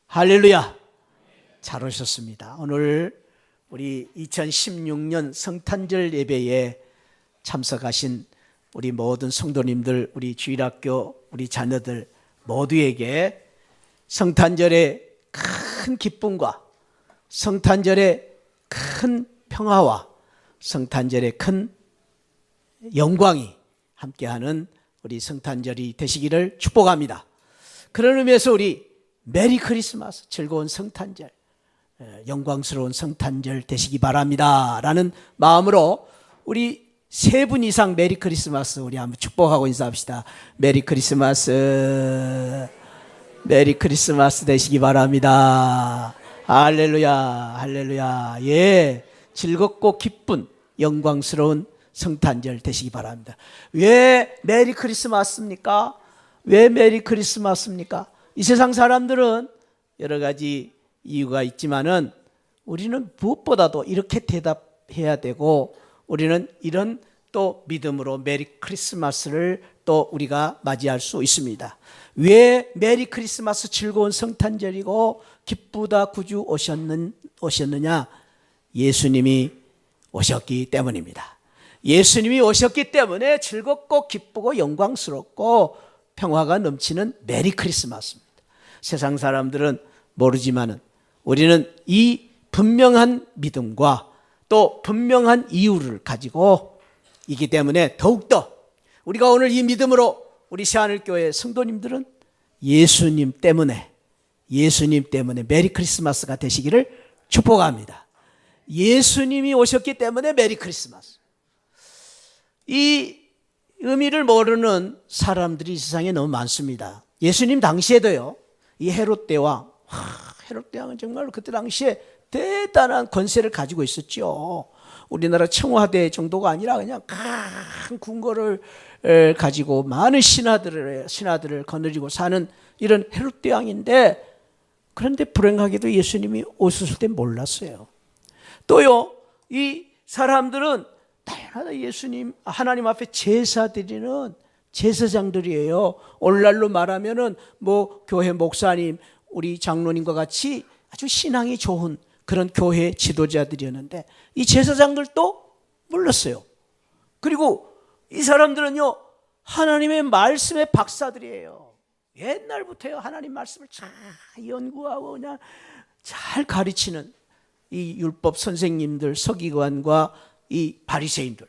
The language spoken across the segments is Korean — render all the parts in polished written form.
할렐루야. 잘 오셨습니다. 오늘 우리 2016년 성탄절 예배에 참석하신 우리 모든 성도님들, 우리 주일학교, 우리 자녀들 모두에게 성탄절의 큰 기쁨과 성탄절의 큰 평화와 성탄절의 큰 영광이 함께하는 우리 성탄절이 되시기를 축복합니다. 그런 의미에서 우리 메리 크리스마스, 즐거운 성탄절, 영광스러운 성탄절 되시기 바랍니다 라는 마음으로 우리 세 분 이상 메리 크리스마스 우리 한번 축복하고 인사합시다. 메리 크리스마스, 메리 크리스마스 되시기 바랍니다. 할렐루야, 할렐루야. 예, 즐겁고 기쁜 영광스러운 성탄절 되시기 바랍니다. 왜 메리 크리스마스입니까? 왜 메리 크리스마스입니까? 이 세상 사람들은 여러 가지 이유가 있지만은 우리는 무엇보다도 이렇게 대답해야 되고, 우리는 이런 또 믿음으로 메리 크리스마스를 또 우리가 맞이할 수 있습니다. 왜 메리 크리스마스 즐거운 성탄절이고 기쁘다 구주 오셨느냐? 예수님이 오셨기 때문입니다. 예수님이 오셨기 때문에 즐겁고 기쁘고 영광스럽고 평화가 넘치는 메리 크리스마스입니다. 세상 사람들은 모르지만은 우리는 이 분명한 믿음과 또 분명한 이유를 가지고 있기 때문에 더욱더 우리가 오늘 이 믿음으로 우리 새하늘교회 성도님들은 예수님 때문에 메리 크리스마스가 되시기를 축복합니다. 예수님이 오셨기 때문에 메리 크리스마스. 이 의미를 모르는 사람들이 이 세상에 너무 많습니다. 예수님 당시에도요, 이 헤롯 대왕, 헤롯 대왕은 정말 그때 당시에 대단한 권세를 가지고 있었죠. 우리나라 청와대 정도가 아니라 그냥 큰 궁궐을 가지고 많은 신하들을 거느리고 사는 이런 헤롯 대왕인데, 그런데 불행하게도 예수님이 오셨을 때 몰랐어요. 또요, 이 사람들은 다양하다 예수님, 하나님 앞에 제사 드리는 제사장들이에요. 오늘날로 말하면은 뭐 교회 목사님, 우리 장로님과 같이 아주 신앙이 좋은 그런 교회 지도자들이었는데 이 제사장들도 몰랐어요. 그리고 이 사람들은요, 하나님의 말씀의 박사들이에요. 옛날부터요, 하나님 말씀을 잘 연구하고 그냥 잘 가르치는 이 율법 선생님들, 서기관과 이 바리새인들,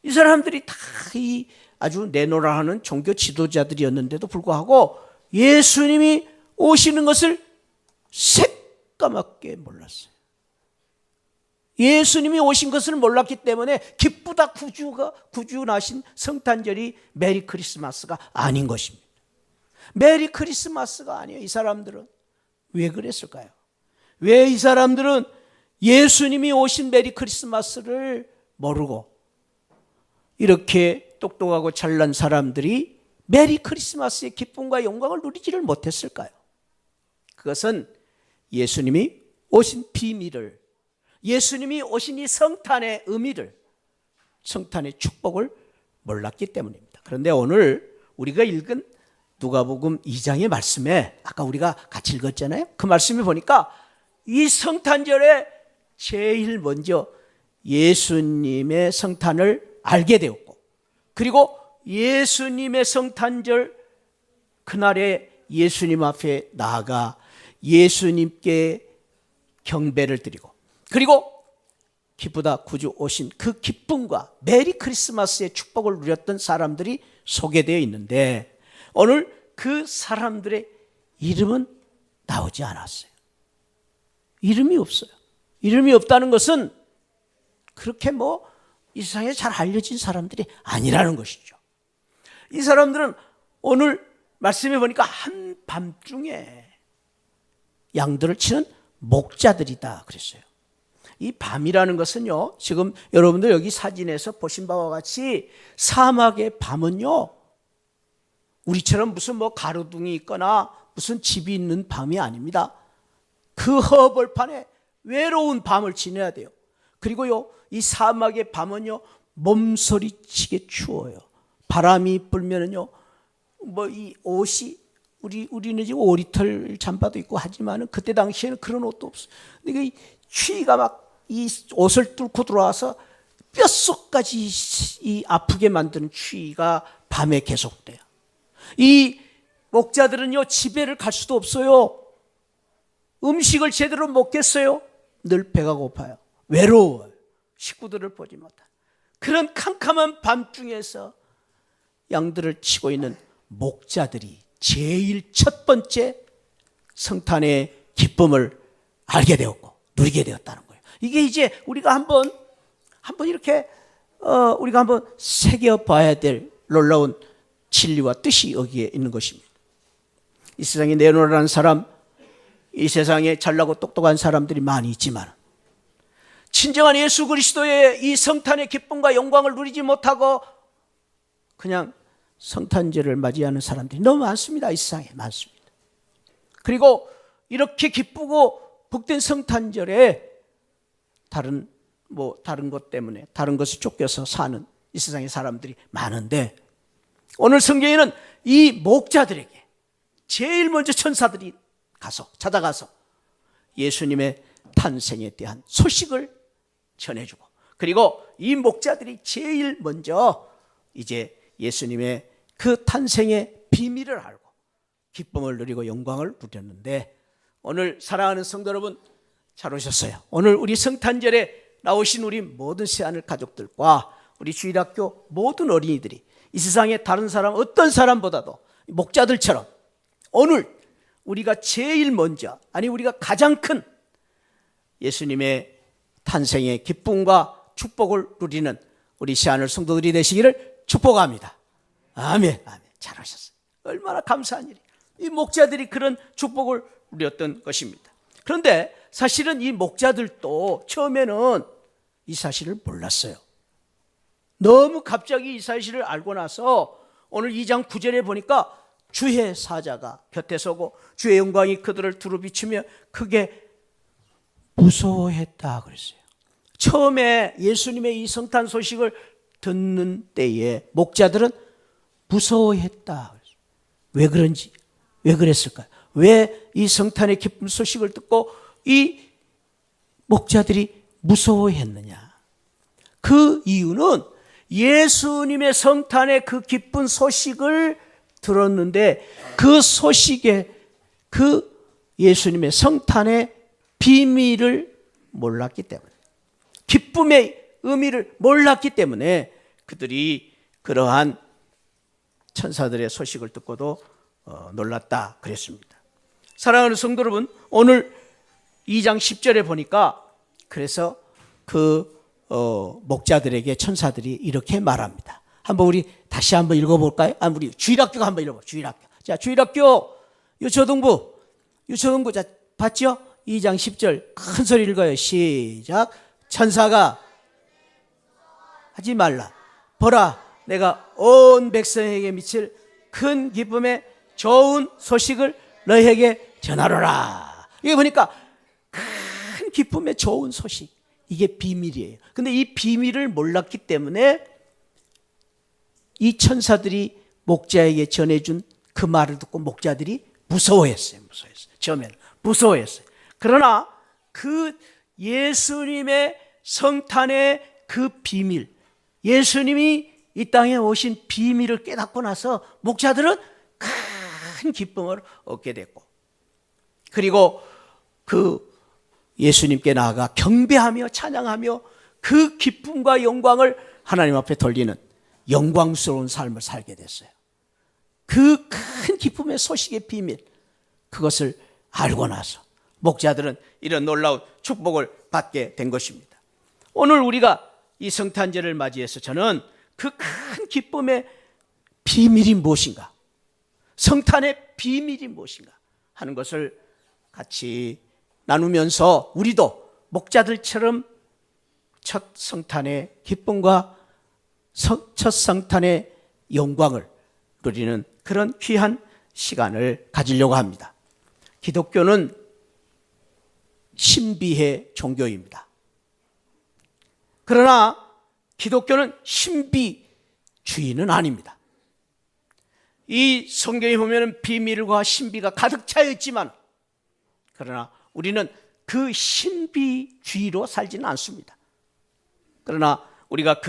이 사람들이 다 이 아주 내노라 하는 종교 지도자들이었는데도 불구하고 예수님이 오시는 것을 새까맣게 몰랐어요. 예수님이 오신 것을 몰랐기 때문에 기쁘다 구주 나신 성탄절이 메리 크리스마스가 아닌 것입니다. 메리 크리스마스가 아니에요. 이 사람들은 왜 그랬을까요? 왜 이 사람들은 예수님이 오신 메리 크리스마스를 모르고 이렇게 똑똑하고 잘난 사람들이 메리 크리스마스의 기쁨과 영광을 누리지를 못했을까요? 그것은 예수님이 오신 비밀을, 예수님이 오신 이 성탄의 의미를, 성탄의 축복을 몰랐기 때문입니다. 그런데 오늘 우리가 읽은 누가복음 2장의 말씀에 아까 우리가 같이 읽었잖아요. 그 말씀을 보니까 이 성탄절에 제일 먼저 예수님의 성탄을 알게 되었고, 그리고 예수님의 성탄절 그날에 예수님 앞에 나아가 예수님께 경배를 드리고, 그리고 기쁘다 구주 오신 그 기쁨과 메리 크리스마스의 축복을 누렸던 사람들이 소개되어 있는데, 오늘 그 사람들의 이름은 나오지 않았어요. 이름이 없어요. 이름이 없다는 것은 그렇게 이 세상에 잘 알려진 사람들이 아니라는 것이죠. 이 사람들은 오늘 말씀해 보니까 한밤중에 양들을 치는 목자들이다 그랬어요. 이 밤이라는 것은요, 지금 여러분들 여기 사진에서 보신 바와 같이 사막의 밤은요, 우리처럼 무슨 가로등이 있거나 무슨 집이 있는 밤이 아닙니다. 그 허벌판에 외로운 밤을 지내야 돼요. 그리고요, 이 사막의 밤은요, 몸서리치게 추워요. 바람이 불면은요, 이 옷이 우리는 지금 오리털 잠바도 입고 하지만은 그때 당시에는 그런 옷도 없어. 근데 이 추위가 막 이 옷을 뚫고 들어와서 뼛속까지 이 아프게 만드는 추위가 밤에 계속돼요. 이 목자들은요, 집에를 갈 수도 없어요. 음식을 제대로 먹겠어요? 늘 배가 고파요. 외로워요. 식구들을 보지 못한 그런 캄캄한 밤중에서 양들을 치고 있는 목자들이 제일 첫 번째 성탄의 기쁨을 알게 되었고 누리게 되었다는 거예요. 이게 이제 우리가 한번 이렇게 우리가 한번 새겨봐야 될 놀라운 진리와 뜻이 여기에 있는 것입니다. 이 세상에 내놓으라는 사람, 이 세상에 잘나고 똑똑한 사람들이 많이 있지만 진정한 예수 그리스도의 이 성탄의 기쁨과 영광을 누리지 못하고 그냥 성탄절을 맞이하는 사람들이 너무 많습니다. 이 세상에 많습니다. 그리고 이렇게 기쁘고 복된 성탄절에 다른 것 때문에 다른 것을 쫓겨서 사는 이 세상의 사람들이 많은데, 오늘 성경에는 이 목자들에게 제일 먼저 천사들이 찾아가서 예수님의 탄생에 대한 소식을 전해주고, 그리고 이 목자들이 제일 먼저 이제 예수님의 그 탄생의 비밀을 알고 기쁨을 누리고 영광을 누렸는데, 오늘 사랑하는 성도 여러분 잘 오셨어요. 오늘 우리 성탄절에 나오신 우리 모든 새하늘 가족들과 우리 주일학교 모든 어린이들이 이 세상에 다른 사람 어떤 사람보다도 목자들처럼 오늘 우리가 제일 먼저, 아니 우리가 가장 큰 예수님의 탄생의 기쁨과 축복을 누리는 우리 새하늘 성도들이 되시기를 축복합니다. 아멘. 아멘. 잘하셨어요. 얼마나 감사한 일이에요. 이 목자들이 그런 축복을 누렸던 것입니다. 그런데 사실은 이 목자들도 처음에는 이 사실을 몰랐어요. 너무 갑자기 이 사실을 알고 나서 오늘 2장 9절에 보니까 주의 사자가 곁에 서고 주의 영광이 그들을 두루 비추며 크게 무서워했다 그랬어요. 처음에 예수님의 이 성탄 소식을 듣는 때에 목자들은 무서워했다. 왜 그런지, 왜 그랬을까요? 왜 이 성탄의 기쁜 소식을 듣고 이 목자들이 무서워했느냐? 그 이유는 예수님의 성탄의 그 기쁜 소식을 들었는데 그 소식에 그 예수님의 성탄의 비밀을 몰랐기 때문에, 기쁨의 의미를 몰랐기 때문에 그들이 그러한 천사들의 소식을 듣고도 놀랐다 그랬습니다. 사랑하는 성도 여러분, 오늘 2장 10절에 보니까 그래서 그 목자들에게 천사들이 이렇게 말합니다. 한번 우리 다시 한번 읽어볼까요? 우리 주일학교가 한번 읽어볼까요? 주일학교. 자, 주일학교 유초등부 자, 봤죠? 2장 10절 큰 소리 읽어요. 시작. 천사가 하지 말라. 보라, 내가 온 백성에게 미칠 큰 기쁨의 좋은 소식을 너희에게 전하노라. 이게 보니까 큰 기쁨의 좋은 소식, 이게 비밀이에요. 근데 이 비밀을 몰랐기 때문에 이 천사들이 목자에게 전해준 그 말을 듣고 목자들이 무서워했어요. 처음에는 무서워했어요. 그러나 그 예수님의 성탄의 그 비밀, 예수님이 이 땅에 오신 비밀을 깨닫고 나서 목자들은 큰 기쁨을 얻게 됐고, 그리고 그 예수님께 나아가 경배하며 찬양하며 그 기쁨과 영광을 하나님 앞에 돌리는 영광스러운 삶을 살게 됐어요. 그 큰 기쁨의 소식의 비밀, 그것을 알고 나서 목자들은 이런 놀라운 축복을 받게 된 것입니다. 오늘 우리가 이 성탄절을 맞이해서 저는 그 큰 기쁨의 비밀이 무엇인가, 성탄의 비밀이 무엇인가 하는 것을 같이 나누면서 우리도 목자들처럼 첫 성탄의 기쁨과 첫 성탄의 영광을 누리는 그런 귀한 시간을 가지려고 합니다. 기독교는 신비의 종교입니다. 그러나 기독교는 신비주의는 아닙니다. 이 성경에 보면 비밀과 신비가 가득 차여 있지만, 그러나 우리는 그 신비주의로 살지는 않습니다. 그러나 우리가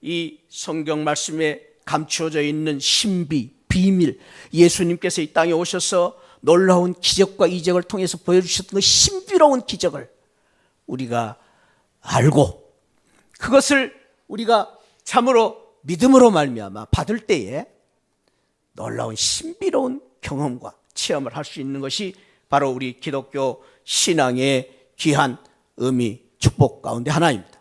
이 성경 말씀에 감추어져 있는 신비, 비밀, 예수님께서 이 땅에 오셔서 놀라운 기적과 이적을 통해서 보여주셨던 그 신비로운 기적을 우리가 알고, 그것을 우리가 참으로 믿음으로 말미암아 받을 때에 놀라운 신비로운 경험과 체험을 할 수 있는 것이 바로 우리 기독교 신앙의 귀한 의미, 축복 가운데 하나입니다.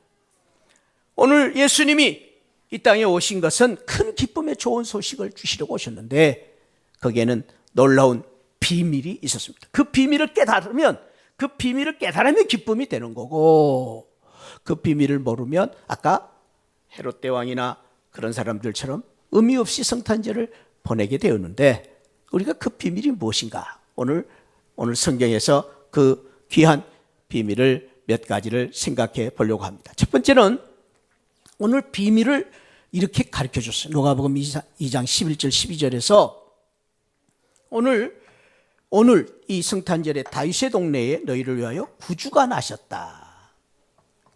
오늘 예수님이 이 땅에 오신 것은 큰 기쁨의 좋은 소식을 주시려고 오셨는데, 거기에는 놀라운 비밀이 있었습니다. 그 비밀을 깨달으면 기쁨이 되는 거고, 그 비밀을 모르면 아까 헤롯 대왕이나 그런 사람들처럼 의미 없이 성탄절을 보내게 되었는데, 우리가 그 비밀이 무엇인가? 오늘 성경에서 그 귀한 비밀을 몇 가지를 생각해 보려고 합니다. 첫 번째는 오늘 비밀을 이렇게 가르쳐 줬어요. 누가복음 2장 11절 12절에서 오늘 이 성탄절에 다윗의 동네에 너희를 위하여 구주가 나셨다.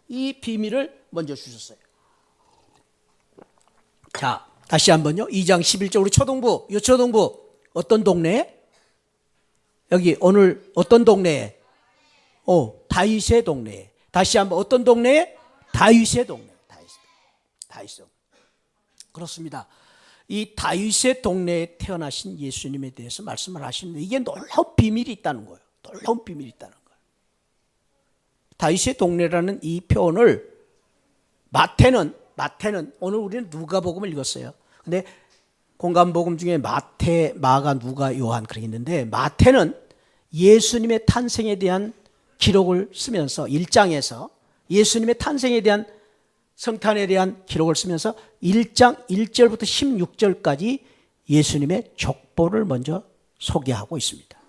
이 비밀을 먼저 주셨어요. 자, 다시 한번요. 2장 11절 우리 초등부 어떤 동네에? 여기 오늘 어떤 동네에? 다윗의 동네에. 다시 한번 어떤 동네에? 다윗의 동네. 다윗의. 그렇습니다. 이 다윗의 동네에 태어나신 예수님에 대해서 말씀을 하시는데, 이게 놀라운 비밀이 있다는 거예요. 놀라운 비밀이 있다는 거예요. 다윗의 동네라는 이 표현을 마태는 오늘 우리는 누가복음을 읽었어요. 근데 공간복음 중에 마태, 마가, 누가, 요한 그렇게 있는데, 마태는 예수님의 탄생에 대한 기록을 쓰면서 1장에서 예수님의 탄생에 대한 성탄에 대한 기록을 쓰면서 1장 1절부터 16절까지 예수님의 족보를 먼저 소개하고 있습니다.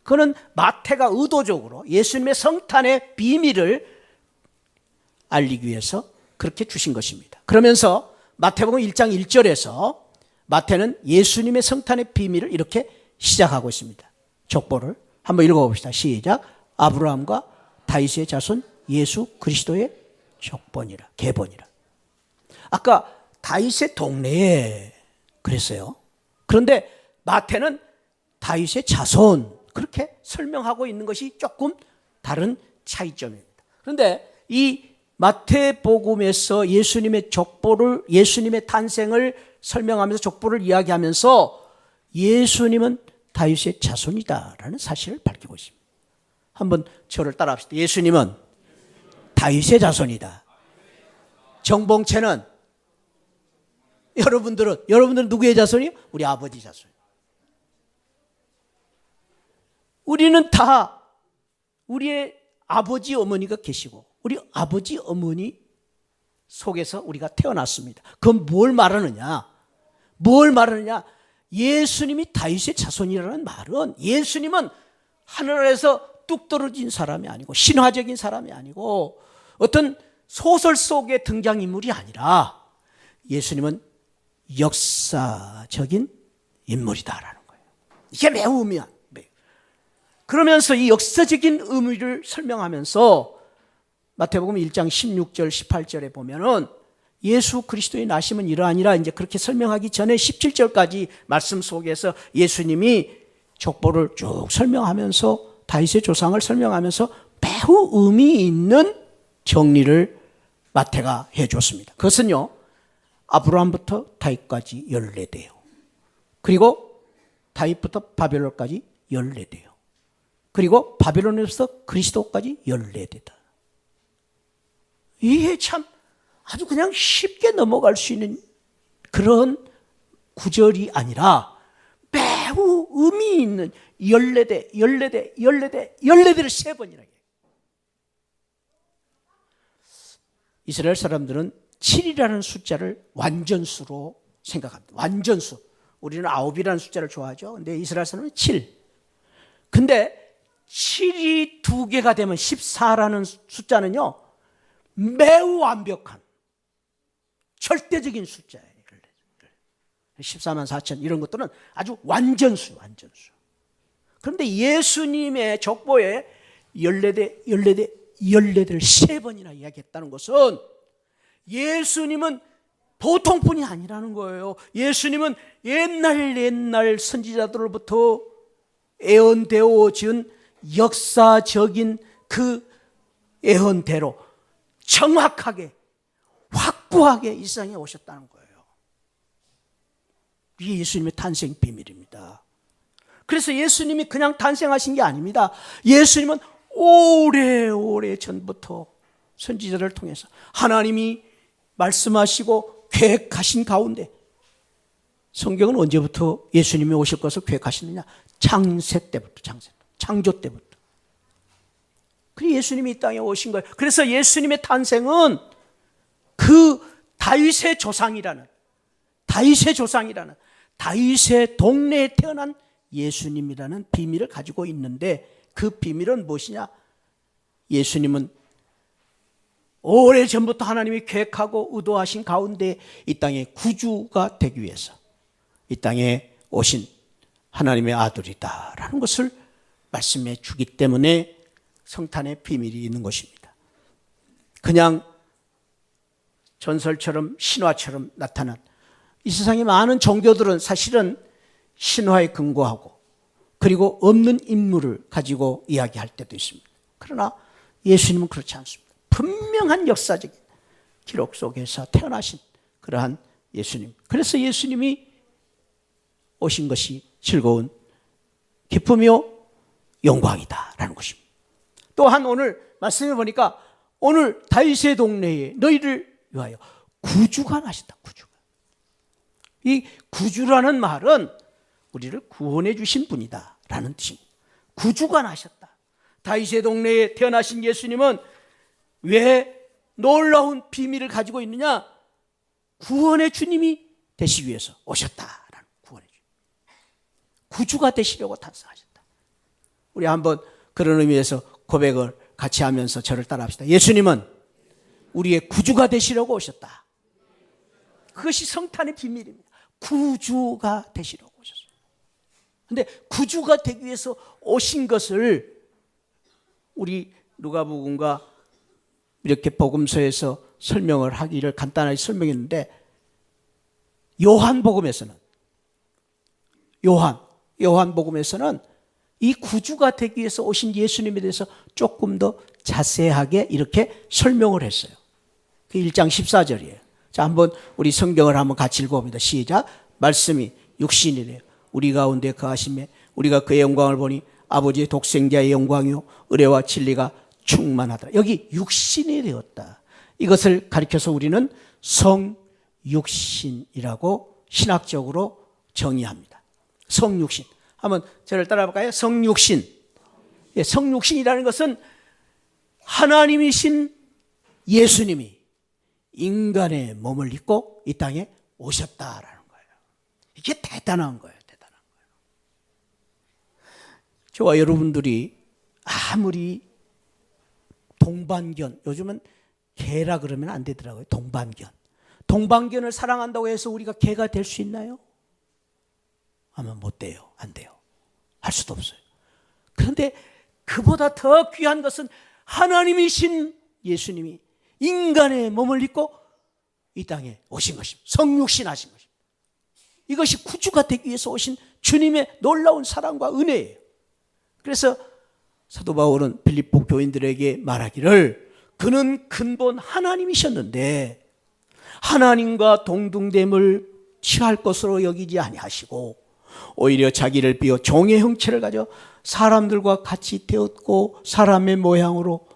그는 마태가 의도적으로 예수님의 성탄의 비밀을 알리기 위해서 그렇게 주신 것입니다. 그러면서 마태복음 1장 1절에서 마태는 예수님의 성탄의 비밀을 이렇게 시작하고 있습니다. 족보를 한번 읽어봅시다. 시작. 아브라함과 다윗의 자손 예수 그리스도의 족본이라, 계본이라. 아까 다윗의 동네에 그랬어요. 그런데 마태는 다윗의 자손 그렇게 설명하고 있는 것이 조금 다른 차이점입니다. 그런데 이 마태복음에서 예수님의 족보를, 예수님의 탄생을 설명하면서 족보를 이야기하면서 예수님은 다윗의 자손이다라는 사실을 밝히고 있습니다. 한번 저를 따라합시다. 예수님은 다윗의 자손이다. 정봉채는 여러분들은 누구의 자손이요? 우리 아버지 자손. 우리는 다 우리의 아버지 어머니가 계시고 우리 아버지 어머니 속에서 우리가 태어났습니다. 그건 뭘 말하느냐? 예수님이 다윗의 자손이라는 말은 예수님은 하늘에서 뚝 떨어진 사람이 아니고 신화적인 사람이 아니고 어떤 소설 속의 등장인물이 아니라 예수님은 역사적인 인물이다라는 거예요. 이게 매우 의미한. 그러면서 이 역사적인 의미를 설명하면서 마태복음 1장 16절 18절에 보면은 예수 그리스도의 나심은 이러하니라 이제 그렇게 설명하기 전에 17절까지 말씀 속에서 예수님이 족보를 쭉 설명하면서 다윗의 조상을 설명하면서 매우 의미 있는 정리를 마태가 해줬습니다. 그것은요, 아브라함부터 다윗까지 14대요. 그리고 다윗부터 바벨론까지 14대요. 그리고 바벨론에서 그리스도까지 14대다. 이게 참 아주 그냥 쉽게 넘어갈 수 있는 그런 구절이 아니라 매우 의미 있는 14대를 세 번이나 해요. 이스라엘 사람들은 7이라는 숫자를 완전수로 생각합니다. 완전수. 우리는 9이라는 숫자를 좋아하죠. 근데 이스라엘 사람은 7. 근데 7이 2개가 되면 14라는 숫자는요, 매우 완벽한 절대적인 숫자예요. 14만 4천 이런 것들은 아주 완전수. 그런데 예수님의 족보에 14를 세 번이나 이야기했다는 것은 예수님은 보통 분이 아니라는 거예요. 예수님은 옛날 선지자들로부터 예언되어진 역사적인 그 예언대로 정확하게 확고하게 이 세상에 오셨다는 거예요. 이게 예수님의 탄생 비밀입니다. 그래서 예수님이 그냥 탄생하신 게 아닙니다. 예수님은 오래오래 전부터 선지자를 통해서 하나님이 말씀하시고 계획하신 가운데, 성경은 언제부터 예수님이 오실 것을 계획하시느냐? 창세 때부터, 창조 때부터. 그리고 예수님이 이 땅에 오신 거예요. 그래서 예수님의 탄생은 그 다윗의 조상이라는 다윗의 동네에 태어난 예수님이라는 비밀을 가지고 있는데, 그 비밀은 무엇이냐? 예수님은 오래전부터 하나님이 계획하고 의도하신 가운데 이 땅에 구주가 되기 위해서 이 땅에 오신 하나님의 아들이다라는 것을 말씀해 주기 때문에 성탄의 비밀이 있는 것입니다. 그냥 전설처럼 신화처럼 나타난 이 세상의 많은 종교들은 사실은 신화에 근거하고 그리고 없는 인물을 가지고 이야기할 때도 있습니다. 그러나 예수님은 그렇지 않습니다. 분명한 역사적인 기록 속에서 태어나신 그러한 예수님. 그래서 예수님이 오신 것이 즐거운 기쁨이요 영광이다라는 것입니다. 또한 오늘 말씀해 보니까 오늘 다윗의 동네에 너희를 위하여 구주가 나신다. 구주가. 이 구주라는 말은 우리를 구원해 주신 분이다라는 뜻입니다. 구주가 나셨다. 다윗의 동네에 태어나신 예수님은 왜 놀라운 비밀을 가지고 있느냐? 구원의 주님이 되시기 위해서 오셨다라는 구원의 주님. 구주가 되시려고 탄생하셨다. 우리 한번 그런 의미에서 고백을 같이 하면서 저를 따라합시다. 예수님은 우리의 구주가 되시려고 오셨다. 그것이 성탄의 비밀입니다. 구주가 되시려고 오셨어요. 그런데 구주가 되기 위해서 오신 것을 우리 누가복음과 이렇게 복음서에서 설명을 하기를 간단하게 설명했는데, 요한복음에서는 이 구주가 되기 위해서 오신 예수님에 대해서 조금 더 자세하게 이렇게 설명을 했어요. 그 1장 14절이에요. 자, 한번 우리 성경을 한번 같이 읽어봅니다. 시작. 말씀이 육신이래요. 우리 가운데 거하심에 우리가 그의 영광을 보니 아버지의 독생자의 영광이요 의뢰와 진리가 충만하더라. 여기 육신이 되었다. 이것을 가리켜서 우리는 성육신이라고 신학적으로 정의합니다. 성육신. 한번 저를 따라볼까요? 성육신. 예, 성육신이라는 것은 하나님이신 예수님이 인간의 몸을 입고 이 땅에 오셨다라는 거예요. 이게 대단한 거예요. 저와 여러분들이 아무리 동반견, 요즘은 개라 그러면 안 되더라고요. 동반견을 사랑한다고 해서 우리가 개가 될 수 있나요? 아마 못 돼요. 안 돼요. 할 수도 없어요. 그런데 그보다 더 귀한 것은 하나님이신 예수님이 인간의 몸을 입고 이 땅에 오신 것입니다. 성육신 하신 것입니다. 이것이 구주가 되기 위해서 오신 주님의 놀라운 사랑과 은혜예요. 그래서 사도 바울은 빌립보 교인들에게 말하기를, 그는 근본 하나님이셨는데 하나님과 동등됨을 취할 것으로 여기지 아니하시고 오히려 자기를 비워 종의 형체를 가져 사람들과 같이 되었고 사람의 모양으로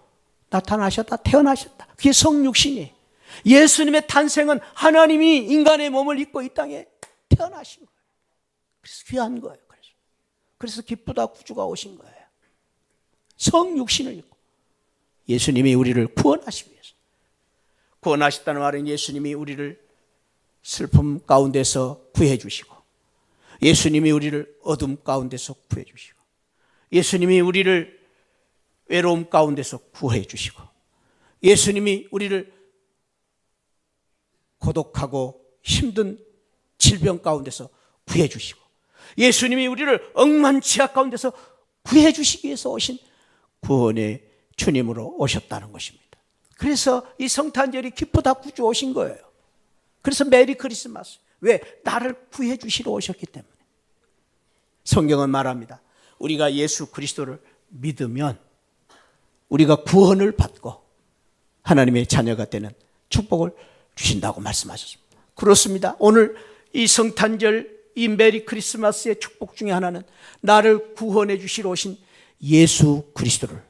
나타나셨다, 태어나셨다. 그게 성육신이에요. 예수님의 탄생은 하나님이 인간의 몸을 입고 이 땅에 태어나신 거예요. 그래서 귀한 거예요. 그래서 기쁘다 구주가 오신 거예요. 성육신을 입고 예수님이 우리를 구원하시기 위해서. 구원하셨다는 말은 예수님이 우리를 슬픔 가운데서 구해 주시고, 예수님이 우리를 어둠 가운데서 구해 주시고, 예수님이 우리를 외로움 가운데서 구해 주시고, 예수님이 우리를 고독하고 힘든 질병 가운데서 구해 주시고, 예수님이 우리를 억만치약 가운데서 구해 주시기 위해서 오신 구원의 주님으로 오셨다는 것입니다. 그래서 이 성탄절이 기쁘다 구주 오신 거예요. 그래서 메리 크리스마스. 왜? 나를 구해 주시러 오셨기 때문에. 성경은 말합니다. 우리가 예수 그리스도를 믿으면 우리가 구원을 받고 하나님의 자녀가 되는 축복을 주신다고 말씀하셨습니다. 그렇습니다. 오늘 이 성탄절, 이 메리 크리스마스의 축복 중에 하나는 나를 구원해 주시러 오신 예수 그리스도를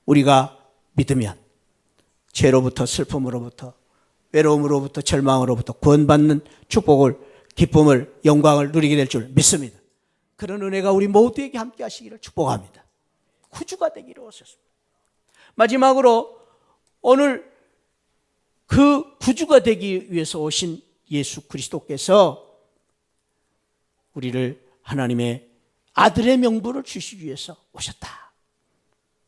우리가 믿으면 죄로부터, 슬픔으로부터, 외로움으로부터, 절망으로부터 구원받는 축복을, 기쁨을, 영광을 누리게 될 줄 믿습니다. 그런 은혜가 우리 모두에게 함께 하시기를 축복합니다. 구주가 되기를 오셨습니다. 마지막으로 오늘 그 구주가 되기 위해서 오신 예수 그리스도께서 우리를 하나님의 아들의 명분을 주시기 위해서 오셨다.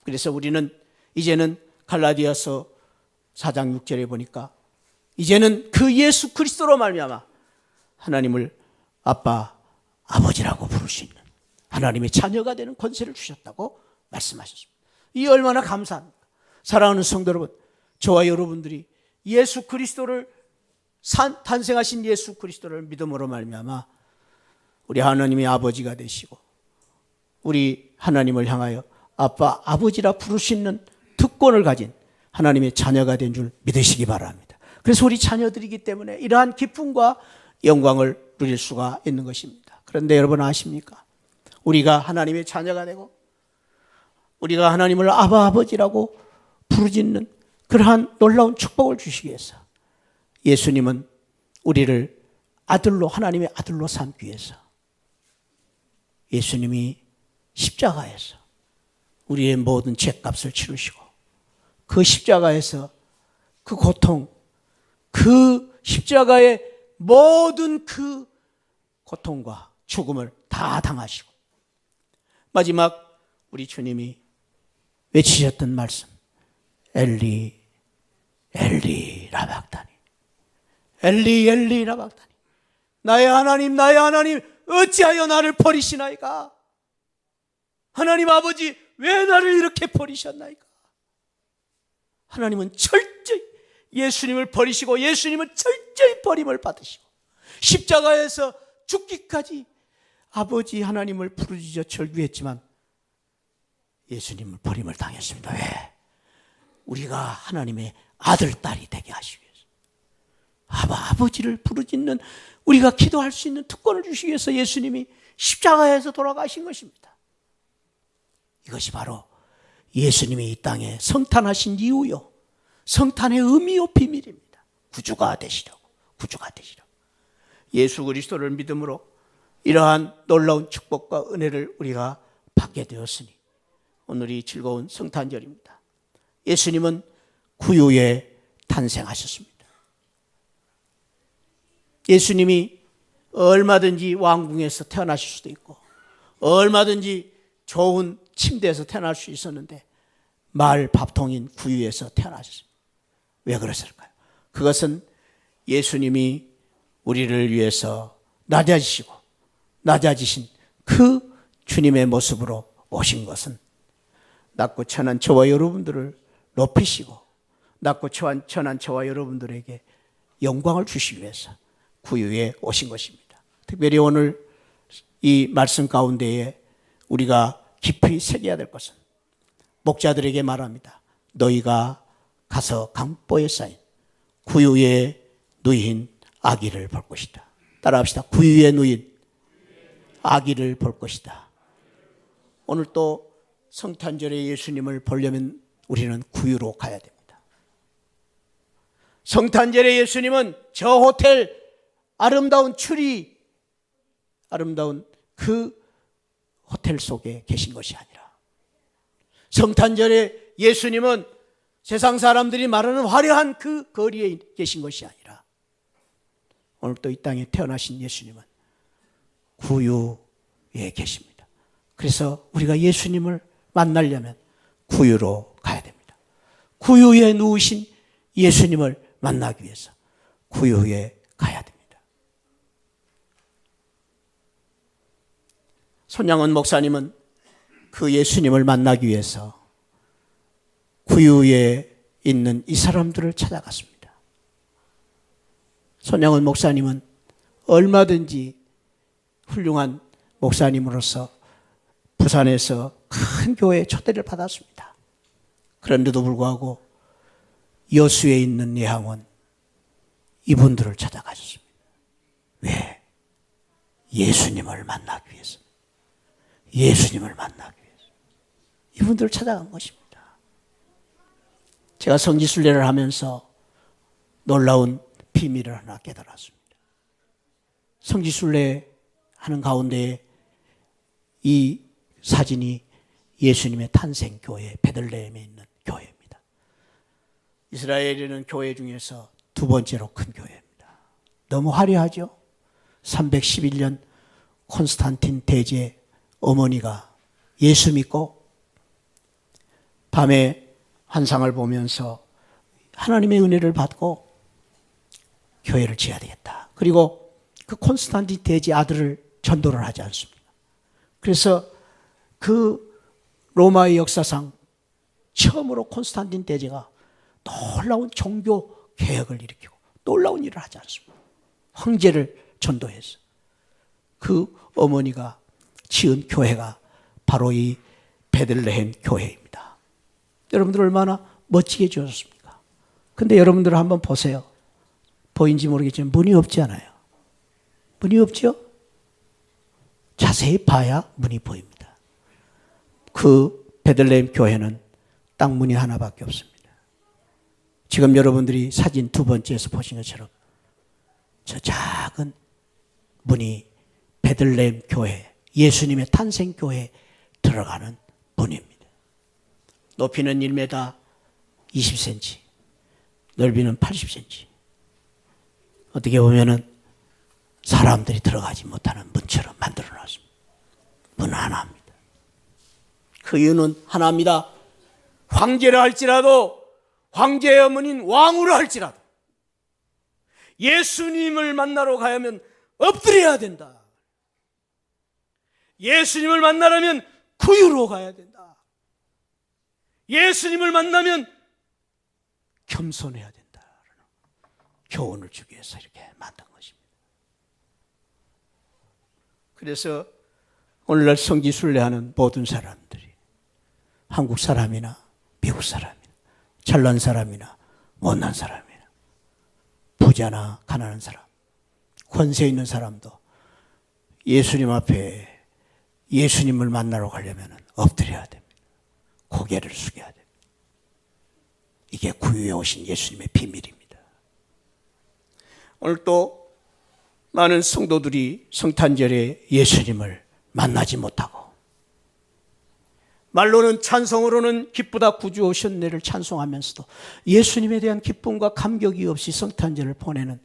그래서 우리는 이제는 갈라디아서 4장 6절에 보니까 이제는 그 예수 그리스도로 말미암아 하나님을 아빠, 아버지라고 부를 수 있는 하나님의 자녀가 되는 권세를 주셨다고 말씀하셨습니다. 이 얼마나 감사합니까? 사랑하는 성도 여러분, 저와 여러분들이 예수 그리스도를 탄생하신 예수 그리스도를 믿음으로 말미암아 우리 하나님의 아버지가 되시고 우리 하나님을 향하여 아빠, 아버지라 부를 수 있는 특권을 가진 하나님의 자녀가 된 줄 믿으시기 바랍니다. 그래서 우리 자녀들이기 때문에 이러한 기쁨과 영광을 누릴 수가 있는 것입니다. 그런데 여러분 아십니까? 우리가 하나님의 자녀가 되고 우리가 하나님을 아바, 아버지라고 부르짖는 그러한 놀라운 축복을 주시기 위해서 예수님은 우리를 아들로, 하나님의 아들로 삼기 위해서 예수님이 십자가에서 우리의 모든 죄값을 치르시고 그 십자가에서 그 고통, 그 십자가의 모든 그 고통과 죽음을 다 당하시고 마지막 우리 주님이 외치셨던 말씀, 엘리 엘리 라박다니, 엘리 엘리 라박다니, 나의 하나님 나의 하나님 어찌하여 나를 버리시나이까? 하나님 아버지 왜 나를 이렇게 버리셨나이까? 하나님은 철저히 예수님을 버리시고 예수님은 철저히 버림을 받으시고 십자가에서 죽기까지 아버지 하나님을 부르짖어 절규했지만 예수님은 버림을 당했습니다. 왜? 우리가 하나님의 아들, 딸이 되게 하시기 위해서, 아버지를 부르짖는 우리가 기도할 수 있는 특권을 주시기 위해서 예수님이 십자가에서 돌아가신 것입니다. 이것이 바로 예수님이 이 땅에 성탄하신 이유요, 성탄의 의미요 비밀입니다. 구주가 되시라고, 구주가 되시라고. 예수 그리스도를 믿음으로 이러한 놀라운 축복과 은혜를 우리가 받게 되었으니 오늘이 즐거운 성탄절입니다. 예수님은 구유에 탄생하셨습니다. 예수님이 얼마든지 왕궁에서 태어나실 수도 있고 얼마든지 좋은 침대에서 태어날 수 있었는데 마을 밥통인 구유에서 태어나셨습니다. 왜 그랬을까요? 그것은 예수님이 우리를 위해서 낮아지신 그 주님의 모습으로 오신 것은 낮고 천한 저와 여러분들을 높이시고 낮고 천한 저와 여러분들에게 영광을 주시기 위해서 구유에 오신 것입니다. 특별히 오늘 이 말씀 가운데에 우리가 깊이 새겨야 될 것은 목자들에게 말합니다. 너희가 가서 강보에 쌓인 구유에 누인 아기를 볼 것이다. 따라합시다. 구유에 누인 아기를 볼 것이다. 오늘 또 성탄절에 예수님을 보려면 우리는 구유로 가야 됩니다. 성탄절에 예수님은 저 호텔 아름다운 추리, 아름다운 그 호텔 속에 계신 것이 아니라 성탄절에 예수님은 세상 사람들이 말하는 화려한 그 거리에 계신 것이 아니라 오늘 또 이 땅에 태어나신 예수님은 구유에 계십니다. 그래서 우리가 예수님을 만나려면 구유로 가야 됩니다. 구유에 누우신 예수님을 만나기 위해서 구유에 가야 됩니다. 손양원 목사님은 그 예수님을 만나기 위해서 구유에 있는 이 사람들을 찾아갔습니다. 손양원 목사님은 얼마든지 훌륭한 목사님으로서 부산에서 큰 교회에 초대를 받았습니다. 그런데도 불구하고 여수에 있는 예항원 이분들을 찾아가셨습니다. 왜? 예수님을 만나기 위해서. 예수님을 만나기 위해서. 이분들을 찾아간 것입니다. 제가 성지순례를 하면서 놀라운 비밀을 하나 깨달았습니다. 성지순례 하는 가운데 이 사진이 예수님의 탄생교회 베들레헴에 있는 교회입니다. 이스라엘에 있는 교회 중에서 두 번째로 큰 교회입니다. 너무 화려하죠? 311년 콘스탄틴 대제 어머니가 예수 믿고 밤에 환상을 보면서 하나님의 은혜를 받고 교회를 지어야 되겠다. 그리고 그 콘스탄틴 대제 아들을 전도를 하지 않습니까? 그래서 그 로마의 역사상 처음으로 콘스탄틴 대제가 놀라운 종교 개혁을 일으키고 놀라운 일을 하지 않습니까? 황제를 전도해서 그 어머니가 지은 교회가 바로 이 베들레헴 교회입니다. 여러분들 얼마나 멋지게 지었습니까? 근데 여러분들 한번 보세요. 보인지 모르겠지만 문이 없지 않아요? 문이 없죠? 자세히 봐야 문이 보입니다. 그 베들레헴 교회는 딱 문이 하나밖에 없습니다. 지금 여러분들이 사진 두 번째에서 보신 것처럼 저 작은 문이 베들레헴 교회, 예수님의 탄생교회에 들어가는 문입니다. 높이는 1m 20cm, 넓이는 80cm. 어떻게 보면은 사람들이 들어가지 못하는 문처럼 만들어 놨습니다. 문은 하나입니다. 그 이유는 하나입니다. 황제라 할지라도 황제의 어머니인 왕후라 할지라도 예수님을 만나러 가야면 엎드려야 된다. 예수님을 만나려면 구유로 가야 된다. 예수님을 만나면 겸손해야 된다. 교훈을 주기 위해서 이렇게 만든 것입니다. 그래서 오늘날 성지순례하는 모든 사람들이 한국 사람이나 미국 사람이나 잘난 사람이나 못난 사람이나 부자나 가난한 사람, 권세 있는 사람도 예수님 앞에 예수님을 만나러 가려면 엎드려야 됩니다. 고개를 숙여야 됩니다. 이게 구유에 오신 예수님의 비밀입니다. 오늘 또 많은 성도들이 성탄절에 예수님을 만나지 못하고 말로는 찬송으로는 기쁘다 구주 오셨네를 찬송하면서도 예수님에 대한 기쁨과 감격이 없이 성탄절을 보내는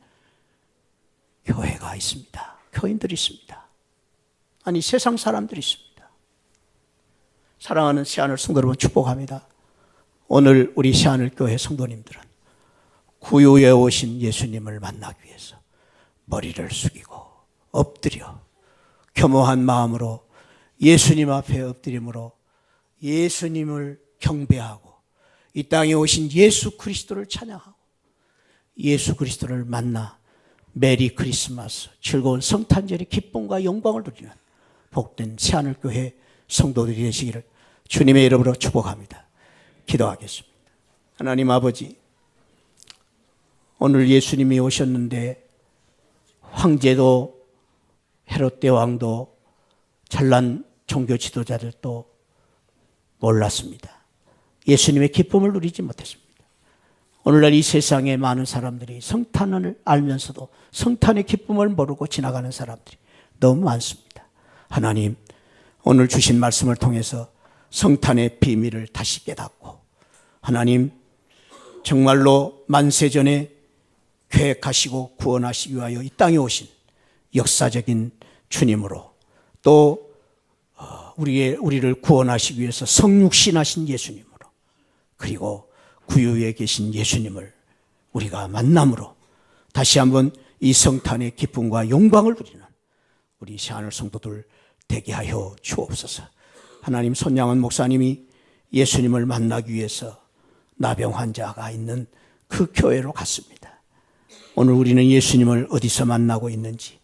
교회가 있습니다. 교인들이 있습니다. 아니 세상 사람들이 있습니다. 사랑하는 새하늘 성도 여러분 축복합니다. 오늘 우리 새하늘 교회 성도님들은 구유에 오신 예수님을 만나기 위해서 머리를 숙이고 엎드려 겸허한 마음으로 예수님 앞에 엎드림으로 예수님을 경배하고 이 땅에 오신 예수 그리스도를 찬양하고 예수 그리스도를 만나 메리 크리스마스 즐거운 성탄절의 기쁨과 영광을 누리는 복된 새하늘교회 성도들이 되시기를 주님의 이름으로 축복합니다. 기도하겠습니다. 하나님 아버지, 오늘 예수님이 오셨는데 황제도 헤롯 대왕도 잘난 종교 지도자들도 몰랐습니다. 예수님의 기쁨을 누리지 못했습니다. 오늘날 이 세상에 많은 사람들이 성탄을 알면서도 성탄의 기쁨을 모르고 지나가는 사람들이 너무 많습니다. 하나님, 오늘 주신 말씀을 통해서 성탄의 비밀을 다시 깨닫고 하나님 정말로 만세전에 계획하시고 구원하시기 위하여 이 땅에 오신 역사적인 주님으로 또 우리를 구원하시기 위해서 성육신하신 예수님으로 그리고 구유에 계신 예수님을 우리가 만남으로 다시 한번 이 성탄의 기쁨과 영광을 누리는 우리 새하늘 성도들 되게 하여 주옵소서. 하나님, 손양원 목사님이 예수님을 만나기 위해서 나병 환자가 있는 그 교회로 갔습니다. 오늘 우리는 예수님을 어디서 만나고 있는지,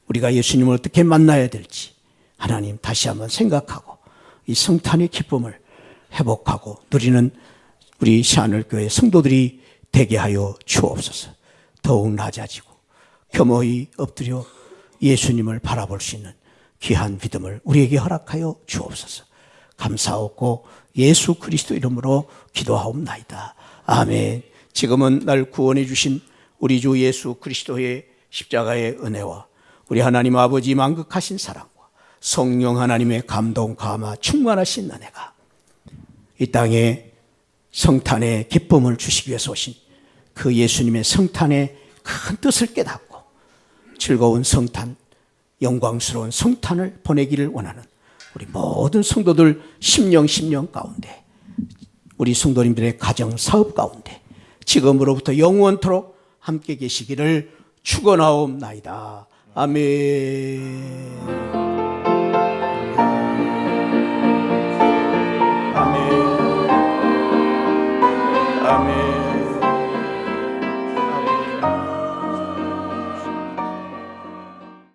우리가 예수님을 어떻게 만나야 될지 하나님 다시 한번 생각하고 이 성탄의 기쁨을 회복하고 누리는 우리 시하늘교회 성도들이 되게 하여 주옵소서. 더욱 낮아지고 겸허히 엎드려 예수님을 바라볼 수 있는 귀한 믿음을 우리에게 허락하여 주옵소서. 감사하고 예수 그리스도 이름으로 기도하옵나이다. 아멘. 지금은 날 구원해 주신 우리 주 예수 그리스도의 십자가의 은혜와 우리 하나님 아버지 만극하신 사랑과 성령 하나님의 감동 감화 충만하신 은혜가 이 땅에 성탄의 기쁨을 주시기 위해서 오신 그 예수님의 성탄의 큰 뜻을 깨닫고 즐거운 성탄, 영광스러운 성탄을 보내기를 원하는 우리 모든 성도들 심령 가운데, 우리 성도님들의 가정 사업 가운데 지금으로부터 영원토록 함께 계시기를 축원하옵나이다. 아멘. 아멘. 아멘.